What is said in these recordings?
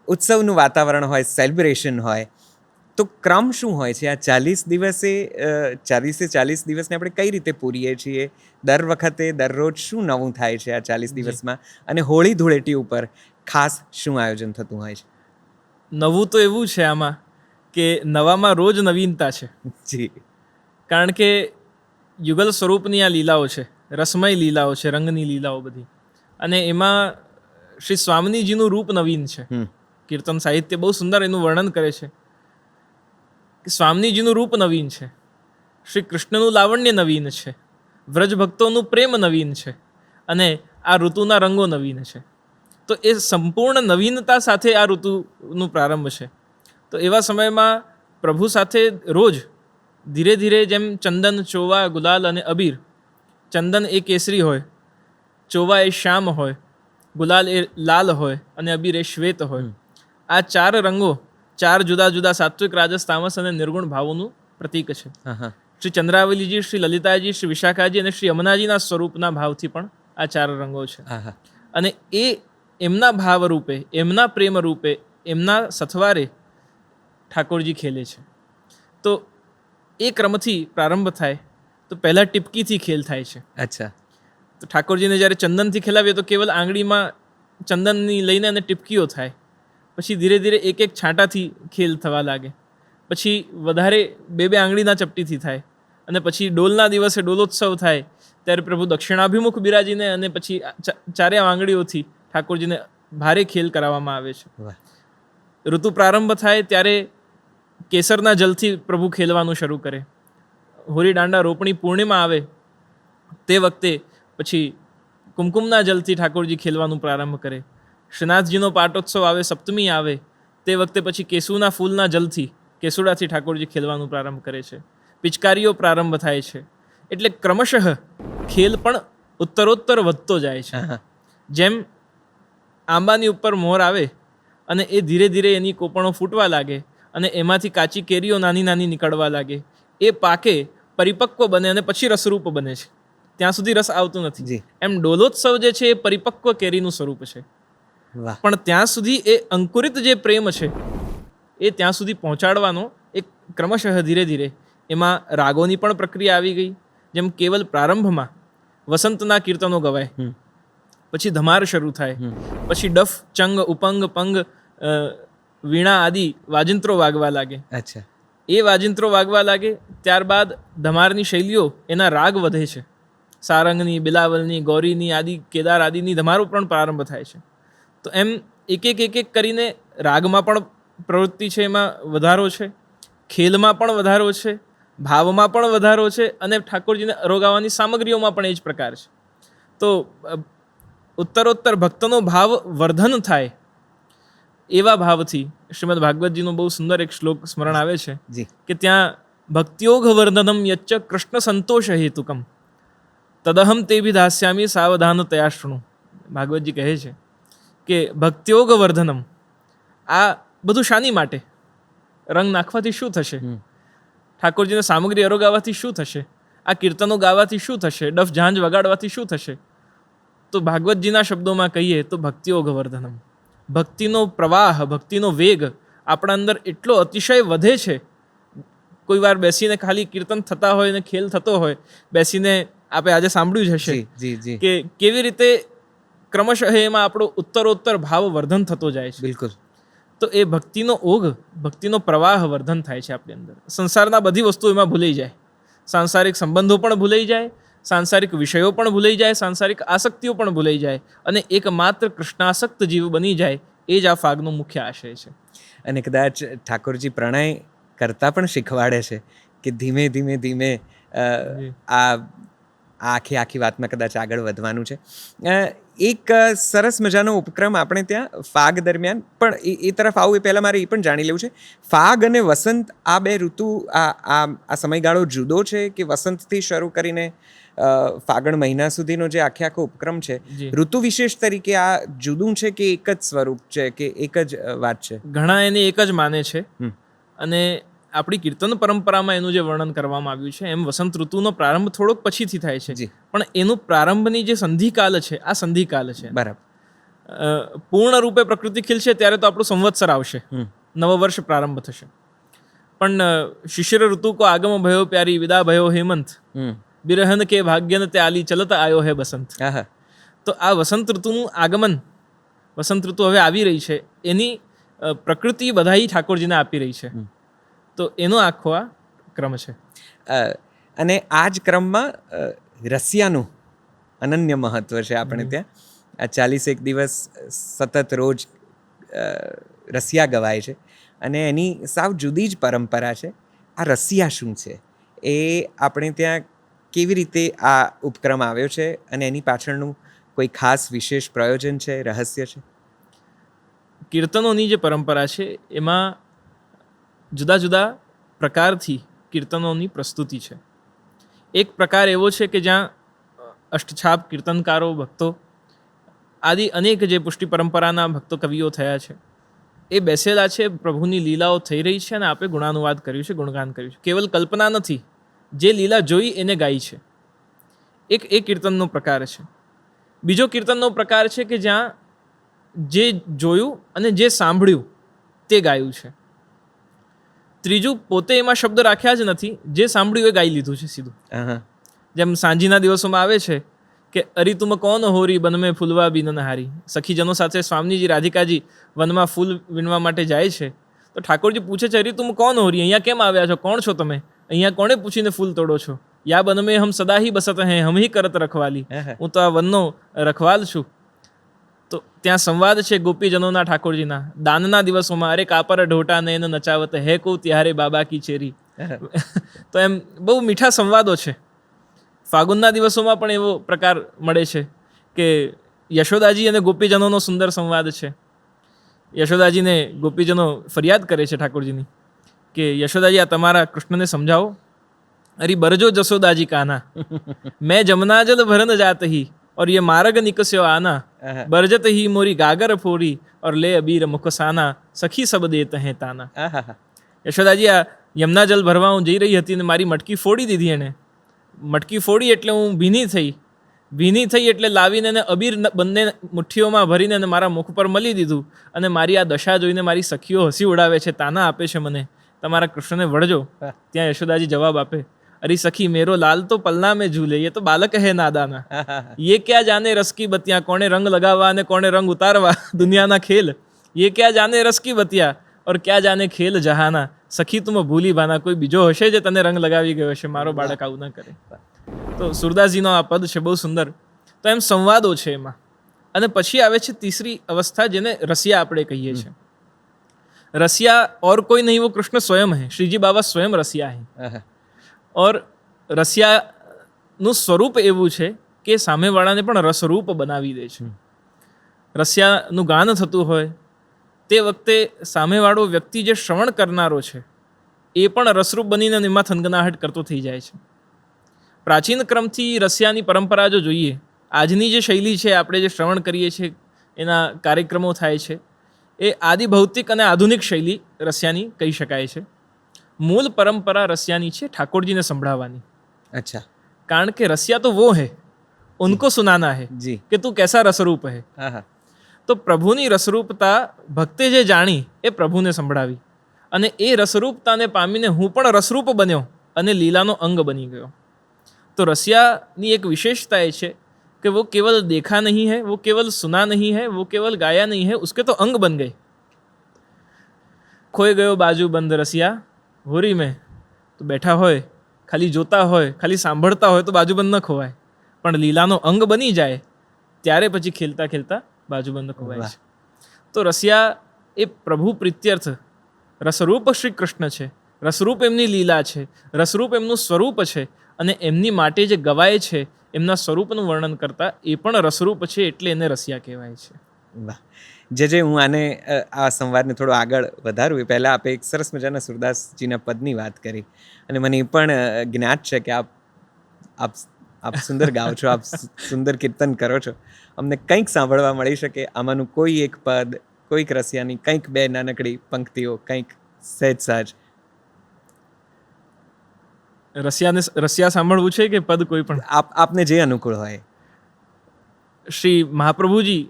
ઉત્સવનું વાતાવરણ હોય, સેલિબ્રેશન હોય, તો ક્રમ શું હોય છે? આ 40 દિવસે 40 દિવસને આપણે કઈ રીતે પૂરીએ છીએ? દર વખતે દરરોજ શું નવું થાય છે આ 40 દિવસમાં? અને હોળી ધૂળેટી ઉપર ખાસ શું આયોજન થતું હોય છે? નવું તો એવું છે આમાં કે નવામાં રોજ નવીનતા છે. જી. કારણ કે યુગલ સ્વરૂપની આ લીલાઓ છે, રસમય લીલાઓ છે, રંગની લીલાઓ બધી. અને એમાં શ્રી સ્વામિનીજીનું રૂપ નવીન છે. કીર્તન સાહિત્ય બહુ સુંદર એનું વર્ણન કરે છે કે સ્વામિનીજીનું રૂપ નવીન છે, શ્રી કૃષ્ણનું લાવણ્ય નવીન છે, વ્રજ ભક્તોનું પ્રેમ નવીન છે, અને આ ઋતુના રંગો નવીન છે. તો એ સંપૂર્ણ નવીનતા સાથે આ ઋતુનું પ્રારંભ છે. તો એવા સમયમાં પ્રભુ સાથે રોજ ધીરે ધીરે, જેમ ચંદન, ચોવા, ગુલાલ અને અબીર, ચંદન એ કેસરી હોય, ચોવા એ શ્યામ હોય, ગુલાલ એ લાલ હોય અને અબીર એ શ્વેત હોય. આ 4 રંગો 4 જુદા જુદા સાત્વિક, રાજસ, તામસ અને નિર્ગુણ ભાવોનું પ્રતીક છે. શ્રી ચંદ્રાવલીજી, શ્રી લલિતાજી, શ્રી વિશાખાજી અને શ્રી યમુનાજીના સ્વરૂપના ભાવથી પણ આ 4 રંગો છે. અને એ એમના ભાવ રૂપે, એમના પ્રેમ રૂપે, એમના સથવારે ઠાકોરજી ખેલે છે. તો એ ક્રમથી પ્રારંભ થાય. તો પહેલાં ટીપકીથી ખેલ થાય છે. અચ્છા. તો ઠાકોરજીને જ્યારે ચંદનથી ખેલાવીએ તો કેવલ આંગળીમાં ચંદનની લઈને અને ટીપકીઓ થાય. પછી ધીરે ધીરે એક એક છાંટાથી ખેલ થવા લાગે. પછી વધારે 2 આંગળીના ચપટીથી થાય. અને પછી ડોલના દિવસે ડોલોત્સવ થાય ત્યારે પ્રભુ દક્ષિણાભિમુખ બિરાજીને અને પછી 4 આંગળીઓથી ઠાકોરજીને ભારે ખેલ કરાવવામાં આવે છે. ઋતુ પ્રારંભ થાય ત્યારે કેસરના જલથી પ્રભુ ખેલવાનું શરૂ કરે. હોળી દાંડા રોપણી પૂર્ણિમા આવે તે વખતે પછી કુમકુમના જલથી ઠાકોરજી ખેલવાનું પ્રારંભ કરે. શ્રીનાથજીનો પાટોત્સવ આવે, સપ્તમી આવે તે વખતે પછી કેસુના ફૂલના જલથી, કેસુડાથી ઠાકોરજી ખેલવાનું પ્રારંભ કરે છે. પિચકારીઓ પ્રારંભ થાય છે. એટલે ક્રમશઃ ખેલ પણ ઉત્તરોત્તર વધતો જાય છે. જેમ આંબાની ઉપર મોર આવે અને એ ધીરે ધીરે એની કોપણો ફૂટવા લાગે અને એમાંથી કાચી કેરીઓ નાની નાની નીકળવા લાગે, એ પાકે, પરિપક્વ બને અને પછી રસરૂપ બને છે. ત્યાં સુધી રસ આવતું નથી. એમ ડોલોત્સવ જે છે એ પરિપક્વ કેરીનું સ્વરૂપ છે. પણ ત્યાં સુધી એ અંકુરિત જે પ્રેમ છે એ ત્યાં સુધી પહોંચાડવાનો એક ક્રમશઃ ધીરે ધીરે એમાં રાગોની પણ પ્રક્રિયા આવી ગઈ. જેમ કેવલ પ્રારંભમાં વસંતના કીર્તનો ગવાય, પછી ધમાર શરૂ થાય, પછી ડફ, ચંગ, ઉપંગ, પંગ, વીણા આદિ વાજિંત્રો વાગવા લાગે. એ વાજિંત્રો વાગવા લાગે ત્યારબાદ ધમારની શૈલીઓ, એના રાગ વધે છે. સારંગની, બિલાવલની, ગૌરીની આદિ, કેદાર આદિની ધમારો પણ પ્રારંભ થાય છે. તો એમ એક એક કરીને રાગમાં પણ પ્રવૃત્તિ છે, એમાં વધારો છે, ખેલમાં પણ વધારો છે, ભાવમાં પણ વધારો છે, અને ઠાકોરજીને અરોગાવાની સામગ્રીઓમાં પણ એ જ પ્રકાર છે. તો ઉત્તરોત્તર ભક્તનો ભાવ વર્ધન થાય એવા ભાવથી શ્રીમદ ભાગવતજીનો બહુ સુંદર એક શ્લોક સ્મરણ આવે છે કે ત્યાં ભક્તિયોગ વર્ધનમ યચ્ચ કૃષ્ણ સંતોષ હેતુકમ તદહમ તે વિધાસ્યામી સાવધાન તયા શૃણુ. ભાગવતજી કહે છે કે ભક્તિયોગ વર્ધનમ, આ બધું શાની માટે? રંગ નાખવાથી શું થશે? ઠાકોરજીને સામગ્રી અરોગાવાથી શું થશે? આ કીર્તનો ગાવાથી શું થશે? ડફ ઝાંઝ વગાડવાથી શું થશે? તો ભાગવતજીના શબ્દોમાં કહીએ તો ભક્તિયોગ વર્ધનમ, ભક્તિનો પ્રવાહ, ભક્તિનો વેગ આપણા અંદર એટલો અતિશય વધે છે. કોઈ વાર બેસીને ખાલી કીર્તન થતા હોય ને ખેલ થતો હોય, બેસીને આપણે આજે સાંભળ્યું જ હશે કે કેવી રીતે ક્રમશઃ એમાં આપણો ઉત્તરોત્તર ભાવ વર્ધન થતો જાય છે. બિલકુલ. તો એ ભક્તિનો ઓઘ, ભક્તિનો પ્રવાહ વર્ધન થાય છે આપણી અંદર. સંસારના બધી વસ્તુઓ એમાં ભૂલાઈ જાય, સાંસારિક સંબંધો પણ ભૂલાઈ જાય, સાંસારિક વિષયો પણ ભૂલાઈ જાય, સાંસારિક આસક્તિઓ પણ ભૂલાઈ જાય, અને એકમાત્ર કૃષ્ણાસક્ત જીવ બની જાય. એ જ આ ફાગનો મુખ્ય આશય છે. અને કદાચ ઠાકોરજી પ્રણય કરતા પણ શીખવાડે છે કે ધીમે ધીમે ધીમે આ આખી વાતમાં કદાચ આગળ વધવાનું છે. એક સરસ મજાનો ઉપક્રમ આપણે ત્યાં ફાગ દરમિયાન પણ એ તરફ આવું એ પહેલાં મારે એ પણ જાણી લેવું છે, ફાગ અને વસંત આ 2 ઋતુ, આ સમયગાળો જુદો છે કે વસંતથી શરૂ કરીને ફાગણ મહિના સુધીનો જે આખો ઉપક્રમ છે, ઋતુ વિશેષ તરીકે આ જુદું છે કે એક જ સ્વરૂપ છે કે એક જ વાત છે? ઘણા એને એક જ માને છે. અને આપણી કીર્તન પરંપરામાં એનું જે વર્ણન કરવામાં આવ્યું છે એમ વસંત ઋતુનો પ્રારંભ થોડોક પછીથી થાય છે, પણ એનું પ્રારંભની જે સંધિકાલ છે આ સંધિકાલ છે. બરાબર. પૂર્ણ રૂપે પ્રકૃતિ ખીલશે ત્યારે તો આપણું સંવત્સર આવશે, નવવર્ષ પ્રારંભ થશે. પણ શિશિર ઋતુ કો આગમ ભયો પ્યારી વિદા ભયો હેમંત, બિરહન કે ભાગ્યન તે આલી ચલત આયો હે બસંત. તો આ વસંત ઋતુનું આગમન, વસંત ઋતુ હવે આવી રહી છે, એની પ્રકૃતિ બધાઈ ઠાકોરજીને આપી રહી છે. તો એનો આખો આ ક્રમ છે. અને આ જ ક્રમમાં રસિયાનું અનન્ય મહત્વ છે આપણે ત્યાં. આ 41 દિવસ સતત રોજ રસિયા ગવાય છે અને એની સાવ જુદી જ પરંપરા છે. આ રસિયા શું છે એ આપણે ત્યાં કેવી રીતે આ ઉપક્રમ આવ્યો છે અને એની પાછળનું કોઈ ખાસ વિશેષ પ્રયોજન છે, રહસ્ય છે? કીર્તનોની જે પરંપરા છે એમાં જુદા જુદા પ્રકારથી કીર્તનોની પ્રસ્તુતિ છે. એક પ્રકાર એવો છે કે જ્યાં અષ્ટછાપ કીર્તનકારો, ભક્તો આદિ અનેક જે પુષ્ટિ પરંપરાના ભક્તો કવિઓ થયા છે એ બેસેલા છે, પ્રભુની લીલાઓ થઈ રહી છે અને આપણે ગુણાનુવાદ કર્યું છે, ગુણગાન કર્યું છે. કેવલ કલ્પના નથી, જે લીલા જોઈ એને ગાઈ છે. એક એ કીર્તનનો પ્રકાર છે. બીજો કીર્તનનો પ્રકાર છે કે જ્યાં જે જોયું અને જે સાંભળ્યું તે ગાયું છે. ત્રીજું, પોતે એમાં શબ્દ રાખ્યા જ નથી, જે સાંભળ્યું એ ગાઈ લીધું છે સીધું. જેમ સાંજીના દિવસોમાં આવે છે કે અરી તુમ કોન હોરી બન મેં ફૂલવા બીનન હારી. સખીજનો સાથે સ્વામીજી રાધિકાજી વનમાં ફૂલ વીણવા માટે જાય છે તો ઠાકોરજી પૂછે છે, અરી તુમ કોન હોરી, અહીંયા કેમ આવ્યા છો, કોણ છો તમે, અહીંયા કોણે પૂછીને ફૂલ તોડો છો? યા બન મેં હમ સદા હી બસત હૈ, હમ હી કરત રખવાલી. હું તો આ વનનો રખવાલ છું. તો ત્યાં સંવાદ છે ગોપીજનોના ઠાકોરજીના. દાનના દિવસોમાં અરે કાપર ઢોટા ને એને નચાવત હે કો ત્યારે બાબા કી ચેરી. તો એમ બહુ મીઠા સંવાદો છે. ફાગુનના દિવસોમાં પણ એવો પ્રકાર મળે છે કે યશોદાજી અને ગોપીજનોનો સુંદર સંવાદ છે. યશોદાજીને ગોપીજનો ફરિયાદ કરે છે ઠાકોરજીની કે યશોદાજી આ તમારા કૃષ્ણને સમજાવો. અરે બરજો જશોદાજી કાના, મેં જમના જલ ભરન જાત હી और ये मार्ग निकस्यो आना, बरजत ही मोरी गागर फोड़ी और ले अबीर मुखसाना, सखी सब देते हैं ताना. યશોદાજી આ યમુના જલ ભરવા હું જઈ રહી હતી ને મારી મટકી ફોડી દીધી એણે. મટકી ફોડી એટલે હું ભીની થઈ એટલે લાવીને એને અબીર બંને મુઠ્ઠીઓમાં ભરીને અને મારા મુખ પર મળી દીધું અને મારી આ દશા જોઈને મારી સખીઓ હસી ઉડાવે છે, તાના આપે છે મને, તમારા કૃષ્ણને વળજો. ત્યાં યશોદાજી જવાબ આપે, अरे सखी मेरो लाल तो पलना में झूले, ये तो बालक है नादाना, ये क्या जाने रस की बतिया, कोने रंग लगावा ने कोने रंग उतारवा, दुनियाना खेल, ये क्या जाने रस की बतिया और क्या जाने खेल जहाना, सखी तुम भूली भाना, કોઈ બીજો હશે જે તને રંગ લગાવી ગયો હશે, મારો બાળક આવું ન કરે. તો સુરદાસજીનો આ પદ છે બહુ સુંદર. તો એમ સંવાદો છે એમાં. અને પછી આવે છે તીસરી અવસ્થા જેને રસિયા આપણે કહીએ છીએ. રસિયા और कोई नहीं, वो कृष्ण स्वयं है. श्रीजी बाबा स्वयं रसिया है. और રસિયાનું સ્વરૂપ એવું છે કે સામેવાળાને પણ રસરૂપ બનાવી દે છે. રસિયાનું ગાન થતું હોય તે વખતે સામેવાળો વ્યક્તિ જે શ્રવણ કરનારો છે એ પણ રસરૂપ બનીને એમાં થનગનાહટ કરતો થઈ જાય છે. પ્રાચીન ક્રમથી રસિયાની પરંપરા જો જોઈએ, આજની જે શૈલી છે આપણે જે શ્રવણ કરીએ છીએ એના કાર્યક્રમો થાય છે એ આદિ ભૌતિક અને આધુનિક શૈલી રસિયાની કહી શકાય છે. મૂળ પરંપરા રસિયાની છે ઠાકોરજીને સંભળાવવાની. अच्छा, કારણ કે રસિયા તો वो है, उनको सुनाना है जी કે તું कैसा રસરૂપ है. તો પ્રભુની રસરૂપતા ભક્તે જે જાણી એ પ્રભુને સંભળાવી અને એ રસરૂપતાને પામીને હું પણ રસરૂપ બન્યો અને લીલાનો અંગ બની ગયો. તો રસિયાની એક વિશેષતા એ છે कि वो केवल देखा नहीं है, वो केवल सुना नहीं है, वो केवल गाया नहीं है, उसके तो अंग बन गए. खोए गयो बाजू બંધ રસિયા હોરી મેં, તો બેઠા હોય, ખાલી જોતા હોય, ખાલી સાંભળતા હોય તો બાજુબંધ ન ખોવાય, પણ લીલાનો અંગ બની જાય ત્યારે પછી ખેલતા ખેલતા બાજુબંધ ખોવાય છે. તો રસિયા એ પ્રભુ પ્રીત્યર્થ રસરૂપ શ્રી કૃષ્ણ છે, રસરૂપ એમની લીલા છે, રસરૂપ એમનું સ્વરૂપ છે અને એમની માટે જે ગવાય છે એમના સ્વરૂપનું વર્ણન કરતા એ પણ રસરૂપ છે, એટલે એને રસિયા કહેવાય છે. વાહ. જે હું આને આ સંવાદને થોડો આગળ વધારું એ પહેલાં આપે એક સરસ મજાના સુરદાસજીના પદની વાત કરી અને મને એ પણ જ્ઞાત છે કે આપ સુંદર ગાઓ છો, આપ સુંદર કીર્તન કરો છો. અમને કંઈક સાંભળવા મળી શકે આમાંનું કોઈ એક પદ, કોઈક રસિયાની કંઈક બે નાનકડી પંક્તિઓ, કંઈક સહેજ સહજ. રસિયા સાંભળવું છે કે પદ કોઈ પણ? આપને જે અનુકૂળ હોય. શ્રી મહાપ્રભુજી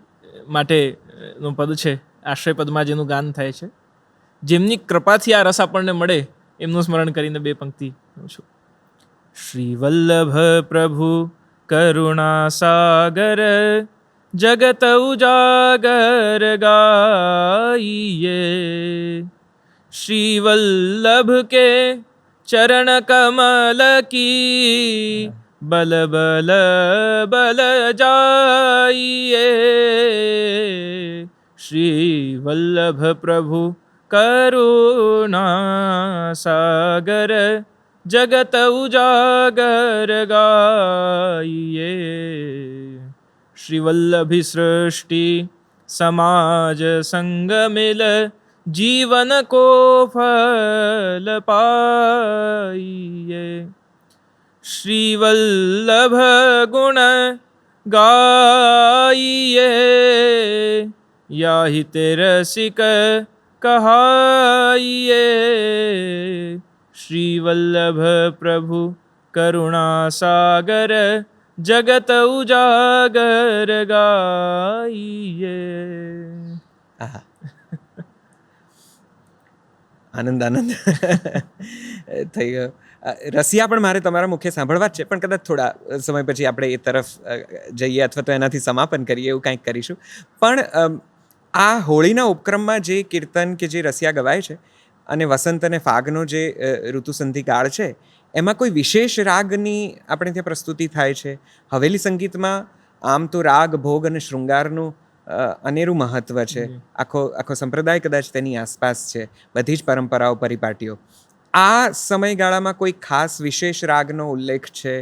માટેનું પદ છે, આશ્રય પદમાં જેનું ગાન થાય છે. જેમની કૃપાથી આ રસ આપણને મળે એમનું સ્મરણ કરીને બે પંક્તિ કહું છું. શ્રી વલ્લભ પ્રભુ કરુણા સાગર જગત ઉજાગર ગાઈએ. શ્રી વલ્લભ કે ચરણ કમલ કી બલ બલ બલ જાઈએ. શ્રી વલ્લભ પ્રભુ કરુણા સાગર જગત ઉજાગર ગાઈએ. શ્રી વલ્લભી સૃષ્ટિ સમાજ સંગ મિલ જીવન કો ફલ પાઈએ. શ્રી વલ્લભ ગુણ ગાઈએ યાહી તે રસિક કહાઈએ. શ્રી વલ્લભ પ્રભુ કરુણા સાગર જગત ઉજાગર ગાઈએ. આહા. આનંદ થઈ ગયો. રસિયા પણ મારે તમારા મુખે સાંભળવા જ છે, પણ કદાચ થોડા સમય પછી આપણે એ તરફ જઈએ અથવા તો એનાથી સમાપન કરીએ, એવું કંઈક કરીશું. પણ આ હોળીના ઉપક્રમમાં જે કીર્તન કે જે રસિયા ગવાય છે અને વસંત અને ફાગનો જે ઋતુસંધિ કાળ છે, એમાં કોઈ વિશેષ રાગની આપણે ત્યાં પ્રસ્તુતિ થાય છે. હવેલી સંગીતમાં આમ તો રાગ, ભોગ અને શૃંગારનું અનેરું મહત્વ છે. આખો સંપ્રદાય કદાચ તેની આસપાસ છે, બધી જ પરંપરાઓ, પરિપાટીઓ. આ સમયગાળામાં કોઈ ખાસ વિશેષ રાગનો ઉલ્લેખ છે?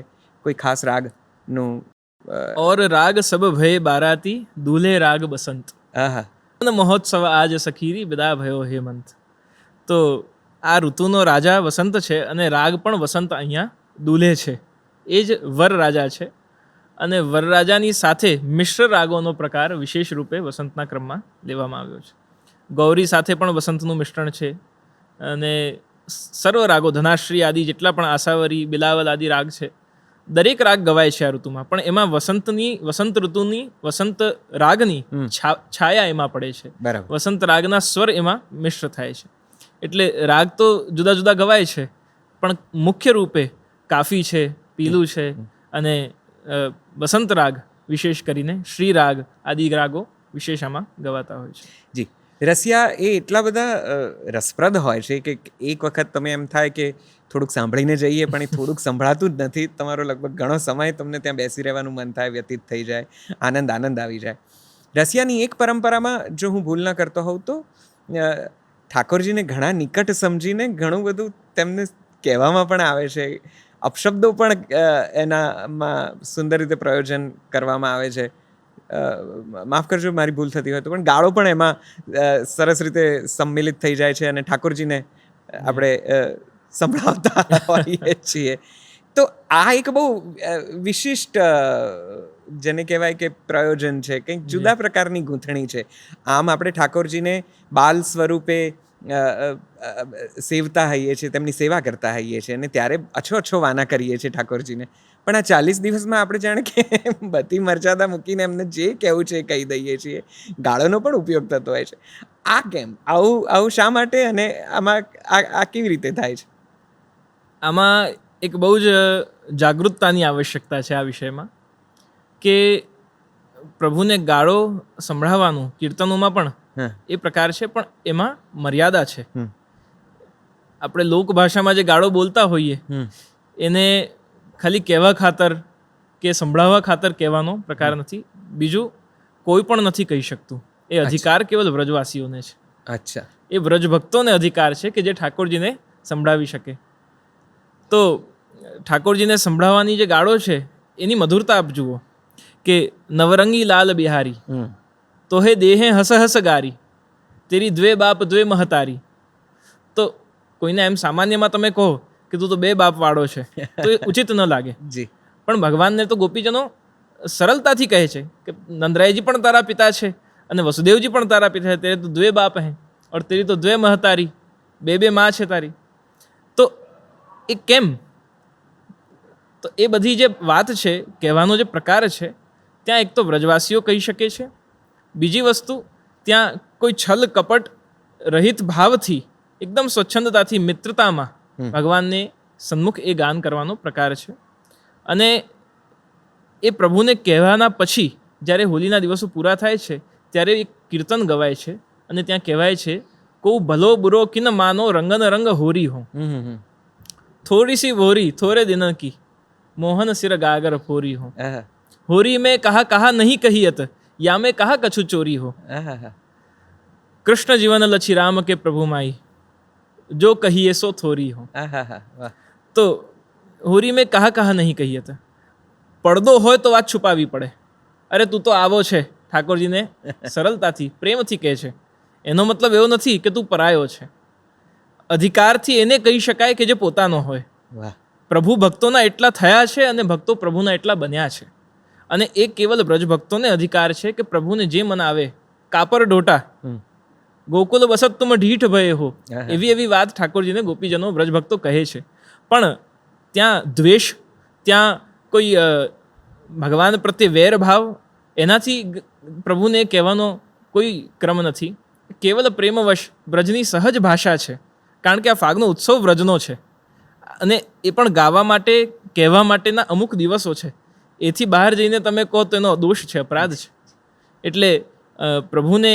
કોઈ ખાસ રાગનું? ઓર રાગ સબ ભય બારાતી દુલ્હે રાગ બસંત. આહા. મહોત્સવ આજ સખીરી બધા ભયો હેમંત. તો આ ઋતુનો રાજા વસંત છે અને રાગ પણ વસંત અહીંયા દુલ્હે છે. એ જ વર રાજા છે અને વરરાજાની સાથે મિશ્ર રાગોનો પ્રકાર વિશેષ રૂપે વસંતના ક્રમમાં લેવામાં આવ્યો છે. ગૌરી સાથે પણ વસંતનું મિશ્રણ છે અને સર્વ રાગો, ધનાશ્રી આદિ જેટલા પણ આસાવરી, બિલાવલ આદિ રાગ છે, દરેક રાગ ગવાય છે આ ઋતુમાં. પણ એમાં વસંત ઋતુની, વસંત રાગની છાયા એમાં પડે છે. બરાબર. વસંત રાગના સ્વર એમાં મિશ્ર થાય છે. એટલે રાગ તો જુદા જુદા ગવાય છે, પણ મુખ્ય રૂપે કાફી છે, પીલું છે અને વસંત રાગ વિશેષ કરીને શ્રી રાગ આદિ રાગો વિશેષ આમાં ગવાતા હોય છે. જી. રસિયા એ એટલા બધા રસપ્રદ હોય છે કે એક વખત તમે એમ થાય કે થોડુંક સાંભળીને જઈએ, પણ એ થોડુંક સંભળાતું જ નથી. તમારો લગભગ ઘણો સમય તમને ત્યાં બેસી રહેવાનું મન થાય, વ્યતીત થઈ જાય, આનંદ આવી જાય. રસિયાની એક પરંપરામાં જો હું ભૂલ ન કરતો હોઉં તો ઠાકોરજીને ઘણા નિકટ સમજીને ઘણું બધું તેમને કહેવામાં પણ આવે છે. અપશબ્દો પણ એનામાં સુંદર રીતે પ્રયોજન કરવામાં આવે છે. માફ કરજો મારી ભૂલ થતી હોય તો, પણ ગાળો પણ એમાં સરસ રીતે સંમિલિત થઈ જાય છે અને ઠાકોરજીને આપણે સંભળાવતા હોઈએ છીએ. તો આ એક બહુ વિશિષ્ટ જેને કહેવાય કે પ્રયોજન છે, કંઈક જુદા પ્રકારની ગૂંથણી છે. આમ આપણે ઠાકોરજીને બાલ સ્વરૂપે સેવતા હોઈએ છીએ, તેમની સેવા કરતા હોઈએ છીએ અને ત્યારે અછો વાના કરીએ છીએ ઠાકોરજીને. પણ આ 40 દિવસમાં આપણે જાણે કે બધી મર્યાદા મૂકીને એમને જે કહેવું છે એ કહી દઈએ છીએ. ગાળોનો પણ ઉપયોગ થતો હોય છે. આ કેમ? આવું શા માટે અને આમાં આ કેવી રીતે થાય છે? આમાં એક બહુ જ જાગૃતતાની આવશ્યકતા છે આ વિષયમાં, કે પ્રભુને ગાળો સંભળાવવાનું કીર્તનોમાં પણ એ પ્રકાર છે, પણ એમાં મર્યાદા છે. આપણે લોકભાષામાં જે ગાળો બોલતા હોઈએ એને ખાલી કહેવા ખાતર કે સંભળાવવા ખાતર કહેવાનો પ્રકાર નથી. બીજું કોઈ પણ નથી કહી શકતું. એ અધિકાર કેવલ વ્રજવાસીઓને છે. અચ્છા. એ વ્રજ ભક્તોને અધિકાર છે કે જે ઠાકોરજીને સંભળાવી શકે. તો ઠાકોરજીને સંભળાવવાની જે ગાળો છે એની મધુરતા આપ જુઓ કે નવરંગી લાલ બિહારી તો હે દેહે હસ હસ ગારી તેરી દ્વે બાપ દ્વે મહતારી. તો કોઈને એમ સામાન્યમાં તમે કહો કે તું તો 2 બાપ વાળો છે તો એ ઉચિત ન લાગે. જી. પણ ભગવાનને તો ગોપીજનો સરળતાથી કહે છે કે નંદરાયજી પણ તારા પિતા છે અને વસુદેવજી પણ તારા પિતા છે, તેરે તો 2 બાપ હૈ ઓર તેરી તો 2 મહતારી, 2 માં છે તારી. તો એ કેમ? તો એ બધી જે વાત છે, કહેવાનો જે પ્રકાર છે, ત્યાં એક તો વ્રજવાસીઓ કહી શકે છે બીજી વસ્તુ, ત્યાં કોઈ છલ કપટ રહિત ભાવથી એકદમ સ્વચ્છંદતાથી મિત્રતામાં ભગવાનને સન્મુખ એ ગાન કરવાનો પ્રકાર છે. અને એ પ્રભુને કહેવાના પછી જ્યારે હોલીના દિવસો પૂરા થાય છે ત્યારે એક કીર્તન ગવાય છે અને ત્યાં કહેવાય છે, કો ભલો બુરો કિન માનો રંગન રંગ હોરી હો, થોડી સી વોરી થોરે દિન કી મોહન સિર ગાગર ફોરી હો, હોરી મેં કહા નહીં કહિયત યા મેં કહા કછુ ચોરી હો, કૃષ્ણ જીવન લછી રામ કે પ્રભુ માઈ જો કહીએ સો થોરી હો. તો હોરી મેં કહા નહીં કહિયત, પડદો હોય તો વાત છુપાવી પડે. અરે તું તો આવો છે, ઠાકોરજીને સરળતાથી પ્રેમથી કહે છે. એનો મતલબ એવો નથી કે તું પરાયો છે. અધિકારથી એને કહી શકાય કે જે પોતાનો હોય. પ્રભુ ભક્તોના એટલા થયા છે અને ભક્તો પ્રભુના એટલા બન્યા છે. અને એ કેવલ બ્રજ ભક્તોને અધિકાર છે કે પ્રભુને જે મન આવે, કાપર ડોટા ગોકુલ બસત તુમ ઢીઠ ભય હો, એવી વાત ઠાકોરજીને ગોપીજનો બ્રજ ભક્તો કહે છે. પણ ત્યાં દ્વેષ, ત્યાં કોઈ ભગવાન પ્રત્યે વેરભાવ, એનાથી પ્રભુને કહેવાનો કોઈ ક્રમ નથી. કેવલ પ્રેમવશ બ્રજની સહજ ભાષા છે. કારણ કે આ ફાગનો ઉત્સવ વ્રજનો છે અને એ પણ ગાવા માટે, કહેવા માટેના અમુક દિવસો છે. એથી બહાર જઈને તમે કહો તો એનો દોષ છે, અપરાધ છે. એટલે પ્રભુને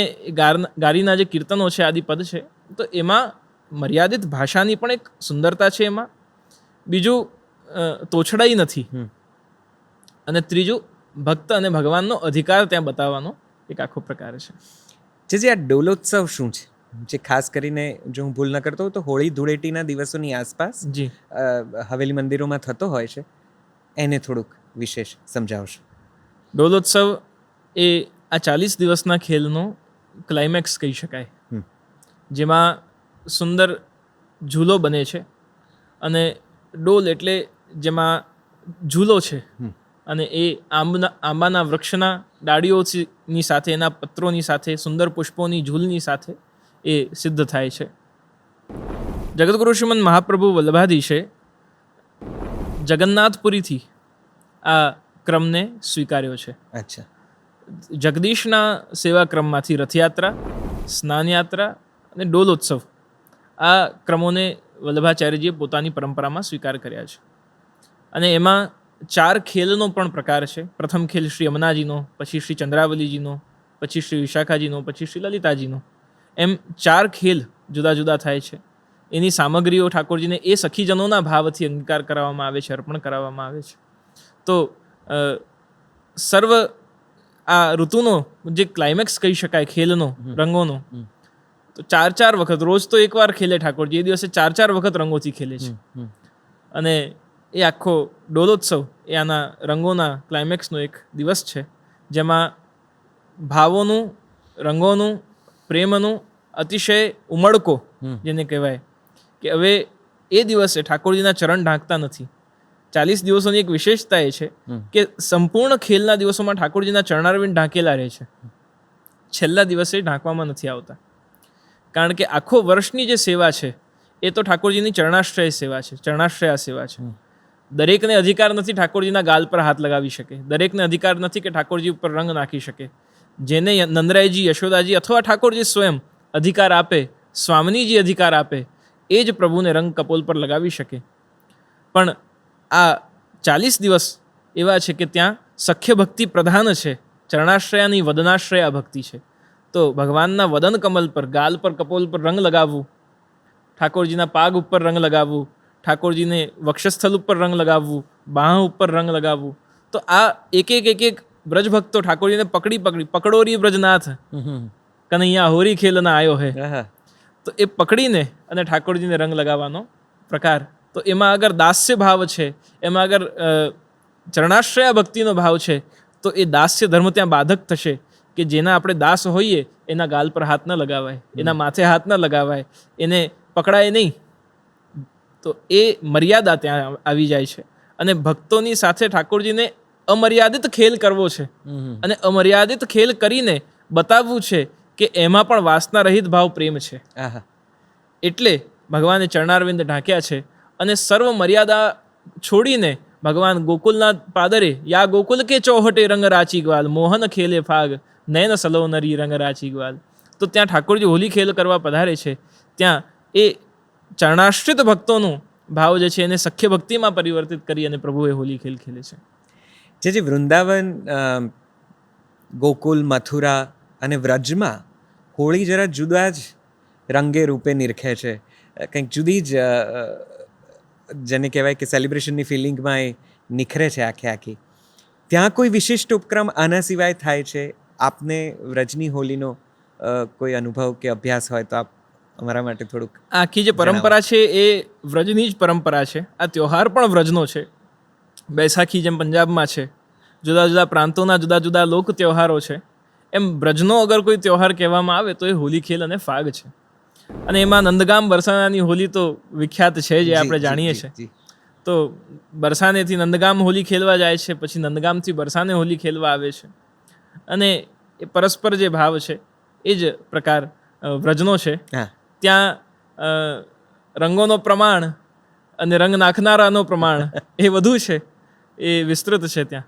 ગારીના જે કીર્તનો છે, આદિપદ છે, તો એમાં મર્યાદિત ભાષાની પણ એક સુંદરતા છે. એમાં બીજું તોછડાઈ નથી. અને ત્રીજું, ભક્ત અને ભગવાનનો અધિકાર ત્યાં બતાવવાનો એક આખો પ્રકાર છે. જે આ ડોલોત્સવ શું છે, જે ખાસ કરીને જો હું ભૂલ ન કરતો હોઉં તો હોળી ધૂળેટીના દિવસોની આસપાસ જી હવેલી મંદિરોમાં થતો હોય છે, એને થોડુંક વિશેષ સમજાવશો. ડોલોત્સવ એ આ 40 દિવસના ખેલનો ક્લાઇમેક્સ કહી શકાય, જેમાં સુંદર ઝૂલો બને છે. અને ડોલ એટલે જેમાં ઝૂલો છે અને એ આંબાના વૃક્ષના ડાળીઓની સાથે, એના પત્રોની સાથે, સુંદર પુષ્પોની ઝૂલની સાથે એ સિદ્ધ થાય છે. જગતગુરુ શ્રીમદ મહાપ્રભુ વલ્લભાધીશે જગન્નાથપુરીથી આ ક્રમને સ્વીકાર્યો છે. અચ્છા. જગદીશના સેવા ક્રમમાંથી રથયાત્રા, સ્નાનયાત્રા અને ડોલોત્સવ, આ ક્રમોને વલ્લભાચાર્યજીએ પોતાની પરંપરામાં સ્વીકાર કર્યા છે. અને એમાં 4 ખેલનો પણ પ્રકાર છે. પ્રથમ ખેલ શ્રી યમુનાજીનો, પછી શ્રી ચંદ્રાવલીજીનો, પછી શ્રી વિશાખાજીનો, પછી શ્રી લલિતાજીનો, એમ 4 ખેલ જુદા જુદા થાય છે. એની સામગ્રીઓ ઠાકોરજીને એ સખીજનોના ભાવથી અંગીકાર કરાવવામાં આવે છે, અર્પણ કરાવવામાં આવે છે. તો સર્વ આ ઋતુનો જે ક્લાઇમેક્સ કહી શકાય ખેલનો, રંગોનો, તો 4 વખત, રોજ તો એકવાર ખેલે ઠાકોરજી, એ દિવસે 4 વખત રંગોથી ખેલે છે. અને એ આખો ડોલોત્સવ એ આના રંગોના ક્લાઇમેક્સનો એક દિવસ છે, જેમાં ભાવોનું, રંગોનું, પ્રેમનું અતિશય ઉમળકો જેને કહેવાય, કે હવે એ દિવસે ઠાકોરજીના ચરણ ઢાંકતા નથી. 40 દિવસોની એક વિશેષતા એ છે કે સંપૂર્ણ ખેલના દિવસોમાં ઠાકોરજીના ચરણારવિંદ ઢાંકેલા રહે છે, છેલ્લા દિવસે ઢાંકવામાં નથી આવતા. કારણ કે આખો વર્ષની જે સેવા છે એ તો ઠાકોરજીની ચરણાશ્રય સેવા છે, ચરણાશ્રયા સેવા છે. દરેકને અધિકાર નથી ઠાકોરજીના ગાલ પર હાથ લગાવી શકે, દરેકને અધિકાર નથી કે ઠાકોરજી ઉપર રંગ નાખી શકે. જેને નંદરાયજી, યશોદાજી અથવા ઠાકોરજી સ્વયં અધિકાર આપે, સ્વામિનીજી અધિકાર આપે, એ જ પ્રભુને રંગ કપોલ પર લગાવી શકે. પણ આ 40 દિવસ એવા છે કે ત્યાં સખ્ય ભક્તિ પ્રધાન છે, ચરણાશ્રયાની વદનાશ્રયા ભક્તિ છે. તો ભગવાનના વદન કમલ પર, ગાલ પર, કપોલ પર રંગ લગાવવું, ઠાકોરજીના પાગ ઉપર રંગ લગાવવું, ઠાકોરજીને વક્ષસ્થળ ઉપર રંગ લગાવવું, બાહ ઉપર રંગ લગાવવું, તો આ એક એક બ્રજ ભક્તો ઠાકોરજીને પકડોરી બ્રજનાથ કનૈયા હોરી ખેલના આયો હે, તો એ પકડીને અને ઠાકોરજીને રંગ લગાવવાનો પ્રકાર. તો એમાં અગર દાસ્ય ભાવ છે, એમાં અગર ચરણાશ્રયા ભક્તિનો ભાવ છે, તો એ દાસ્ય ધર્મ ત્યાં બાધક થશે કે જેના આપણે દાસ હોઈએ એના ગાલ પર હાથ ન લગાવાય, એના માથે હાથ ન લગાવાય, એને પકડાય નહીં. તો એ મર્યાદા ત્યાં આવી જાય છે. અને ભક્તોની સાથે ઠાકોરજીને અમર્યાદિત ખેલ કરવો છે અને અમર્યાદિત ખેલ કરીને બતાવવું છે કે એમાં પણ વાસના રહિત ભાવ પ્રેમ છે. એટલે ભગવાને ચરણારવિંદ ઢાંક્યા છે અને સર્વ મર્યાદા છોડીને ભગવાન ગોકુલના પાદરે, યા ગોકુલ કે ચોહટે રંગ રાચી ગ્વાલ, મોહન ખેલે ફાગ નયન સલો નરી રંગ રાચી ગ્વાલ. તો ત્યાં ઠાકોરજી હોલી ખેલ કરવા પધારે છે, ત્યાં એ ચરણાશ્રિત ભક્તોનું ભાવ જે છે એને સખ્ય ભક્તિમાં પરિવર્તિત કરી અને પ્રભુએ હોલી ખેલ ખેલે છે. જે વૃંદાવન, ગોકુલ, મથુરા અને વ્રજમાં હોળી જરા જુદા જ રંગે રૂપે નિરખે છે, કંઈક જુદી જ જેને કહેવાય કે સેલિબ્રેશનની ફિલિંગમાં એ નિખરે છે આખી. ત્યાં કોઈ વિશિષ્ટ ઉપક્રમ આના સિવાય થાય છે? આપને વ્રજની હોલીનો કોઈ અનુભવ કે અભ્યાસ હોય તો આપ અમારા માટે થોડુંક. આખી જે પરંપરા છે એ વ્રજની જ પરંપરા છે. આ તહેવાર પણ વ્રજનો છે. બૈસાખી જેમ પંજાબમાં છે, જુદા જુદા પ્રાંતોના જુદા જુદા લોક તહેવારો છે, એમ વ્રજનો અગર કોઈ તહેવાર કહેવામાં આવે તો એ હોલી ખેલ અને ફાગ છે. અને એમાં નંદગામ બરસાનાની હોલી તો વિખ્યાત છે, જે આપણે જાણીએ છીએ. તો બરસાનેથી નંદગામ હોલી ખેલવા જાય છે, પછી નંદગામથી બરસાને હોલી ખેલવા આવે છે. અને એ પરસ્પર જે ભાવ છે એ જ પ્રકાર વ્રજનો છે. ત્યાં રંગોનો પ્રમાણ અને રંગ નાખનારાનો પ્રમાણ એ વધુ છે, એ વિસ્તૃત છે ત્યાં.